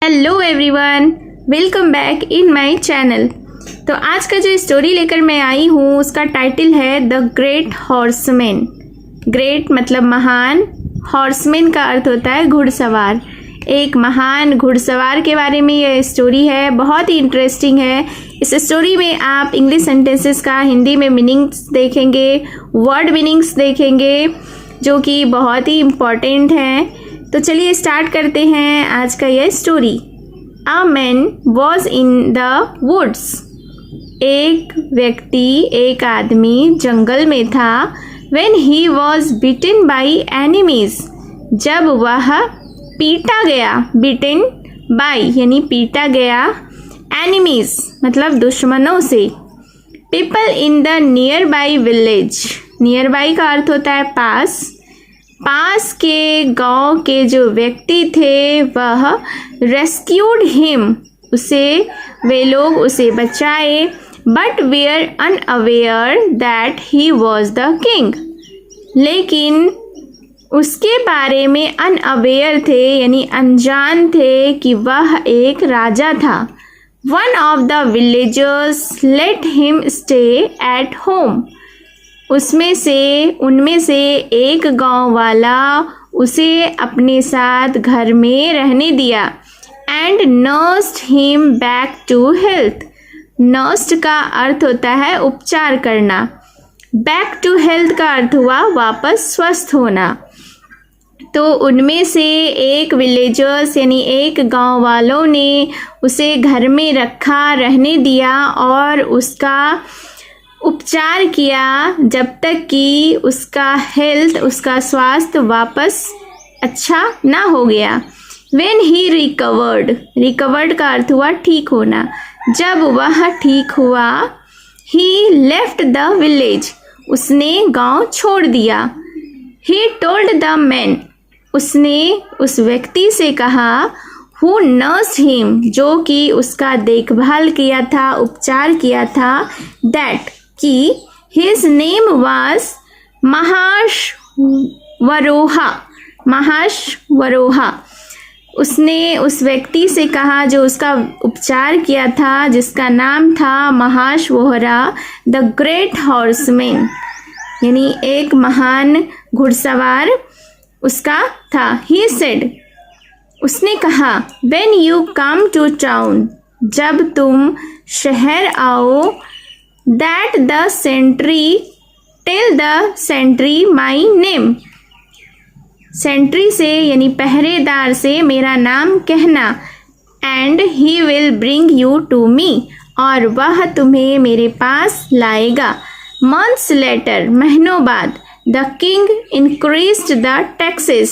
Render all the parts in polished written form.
Hello everyone, welcome back in my channel. तो आज का जो स्टोरी लेकर मैं आई हूँ उसका टाइटल है द ग्रेट हॉर्समैन। ग्रेट मतलब महान, हॉर्समैन का अर्थ होता है घुड़सवार। एक महान घुड़सवार के बारे में यह स्टोरी है, बहुत ही इंटरेस्टिंग है। इस स्टोरी में आप इंग्लिश सेंटेंसेस का हिंदी में मीनिंग्स देखेंगे, वर्ड मीनिंग्स देखेंगे जो कि बहुत ही इम्पॉर्टेंट हैं। तो चलिए स्टार्ट करते हैं आज का यह story. A man was in the woods. एक व्यक्ति, एक आदमी जंगल में था। When he was beaten by enemies, जब वह पीटा गया। बिटन बाई यानी पीटा गया, एनिमीज मतलब दुश्मनों से। People in the near by village, near by का अर्थ होता है पास। पास के गांव के जो व्यक्ति थे वह रेस्क्यूड हिम, वे लोग उसे बचाए। But were unaware that he was the king, लेकिन उसके बारे में अनअवेयर थे यानी अनजान थे कि वह एक राजा था। One of the villagers let him stay at home, उनमें से एक गांव वाला उसे अपने साथ घर में रहने दिया। And nursed him back to health, nursed का अर्थ होता है उपचार करना, बैक टू हेल्थ का अर्थ हुआ वापस स्वस्थ होना। तो उनमें से एक विलेजर्स यानी एक गांव वालों ने उसे घर में रखा, रहने दिया और उसका उपचार किया जब तक कि उसका हेल्थ, उसका स्वास्थ्य वापस अच्छा ना हो गया। When he recovered, रिकवर्ड का अर्थ हुआ ठीक होना, जब वह ठीक हुआ। He left the village, उसने गांव छोड़ दिया। He told the man, उसने उस व्यक्ति से कहा, who nursed him, जो कि उसका देखभाल किया था, उपचार किया था, that कि his name was महाश्वरोहा। उसने उस व्यक्ति से कहा जो उसका उपचार किया था, जिसका नाम था महाश्वरोहा, द ग्रेट हॉर्समैन यानी एक महान घुड़सवार उसका था। he said, उसने कहा, when you come to town, जब तुम शहर आओ, that the sentry, tell the sentry my name, sentry से यानी पहरेदार से मेरा नाम कहना। and he will bring you to me, और वह तुम्हें मेरे पास लाएगा। months later, महीनों बाद, the king increased the taxes,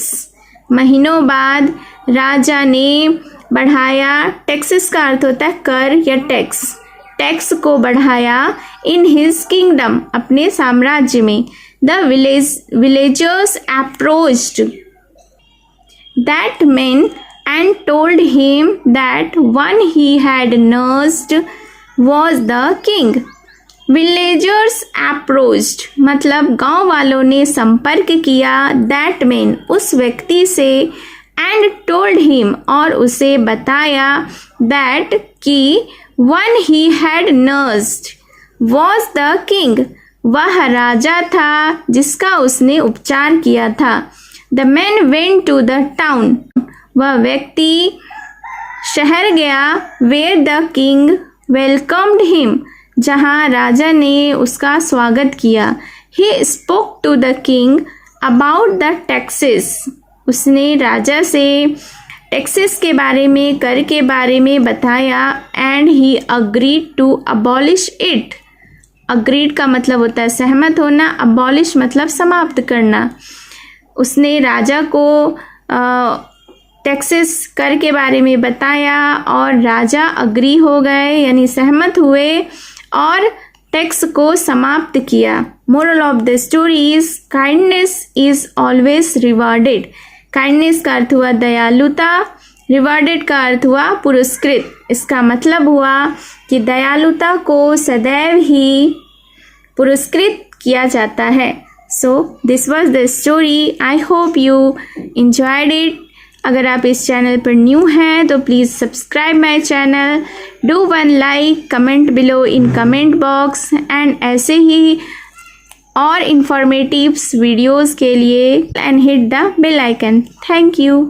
महीनों बाद राजा ने बढ़ाया, टैक्सेस का अर्थ होता है कर या टैक्स को बढ़ाया। इन हिज किंगडम, अपने साम्राज्य में। The villagers approached that man and told him that one he had nursed was the king. Villagers approached मतलब गांव वालों ने संपर्क किया, दैट मैन उस व्यक्ति से, एंड टोल्ड हिम और उसे बताया, दैट कि one he had nursed was the king, वह राजा था जिसका उसने उपचार किया था। The man went to the town, वह व्यक्ति शहर गया। Where the king welcomed him, जहाँ राजा ने उसका स्वागत किया। He spoke to the king about the taxes, उसने राजा से टैक्सेस के बारे में, कर के बारे में बताया। And he agreed to abolish it, agreed का मतलब होता है सहमत होना, अबॉलिश मतलब समाप्त करना। उसने राजा को टैक्सेस, कर के बारे में बताया और राजा अग्री हो गए यानी सहमत हुए और टैक्स को समाप्त किया। Moral of the story is kindness is always rewarded. Kindness का अर्थ हुआ दयालुता, रिवार्डेड का अर्थ हुआ पुरस्कृत। इसका मतलब हुआ कि दयालुता को सदैव ही पुरस्कृत किया जाता है। So this was the story. I hope you enjoyed it. अगर आप इस चैनल पर न्यू हैं तो please subscribe my channel, do one like, comment below in comment box and ऐसे ही और इंफॉर्मेटिव्स वीडियोज़ के लिए and hit the bell icon. Thank you.